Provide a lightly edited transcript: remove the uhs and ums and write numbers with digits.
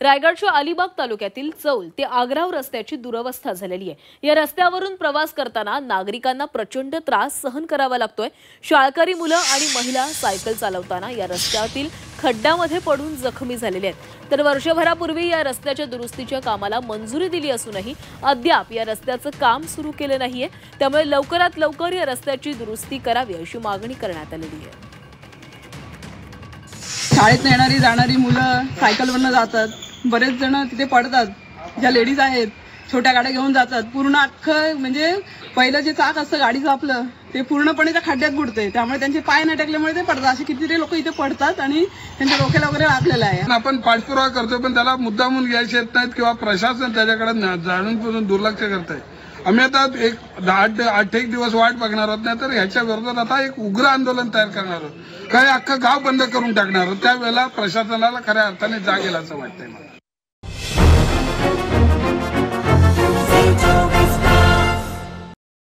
रायगडच्या अलिबाग तालुक्यातील चौल ते आग्राव रस्त्याची दुरवस्था झालेली आहे। या रस्त्यावरून प्रवास करताना नागरिकांना प्रचंड त्रास सहन करावा लागतोय। शाळकरी मुलं आणि महिला सायकल चालवताना या रस्त्यातील खड्ड्यामध्ये पडून जखमी झालेले आहेत। तर वर्षभरापूर्वी या रस्त्याच्या दुरुस्तीच्या कामाला मंजुरी दिली असूनही अद्याप या रस्त्याचं काम सुरू केलं नाहीये। त्यामुळे लवकरात लवकर या रस्त्याची दुरुस्ती करावी अशी मागणी करण्यात आलेली आहे। शाळेत येणारी जाणारी मुलं सायकलवरनं जातात, बरेच जण तिथे पडतात। ज्या लेडीज आहेत छोट्या गाड्या घेऊन जातात, पूर्ण अख्खं म्हणजे पहिलं जे चाक असतं गाडीचं आपलं ते पूर्णपणे त्या खड्ड्यात बुडते। त्यामुळे त्यांचे पाय नटकल्यामुळे ते पडतात। असे कितीतरी लोक इथे पडतात आणि त्यांच्या डोक्याला वगैरे लागलेलं आहे। आपण पाठपुरावा करतो पण त्याला मुद्दामून घ्यायचे येत नाहीत किंवा प्रशासन त्याच्याकडे जाणून दुर्लक्ष करत आहे। आम्ही आता एक 8 दिवस वाट बघणार आहोत, नाही तर ह्याच्या विरोधात आता एक उग्र आंदोलन तयार करणार आहोत। काही अख्खं गाव बंद करून टाकणार आहोत। त्यावेळेला प्रशासनाला खऱ्या अर्थाने जाग येईल असं वाटतंय मला।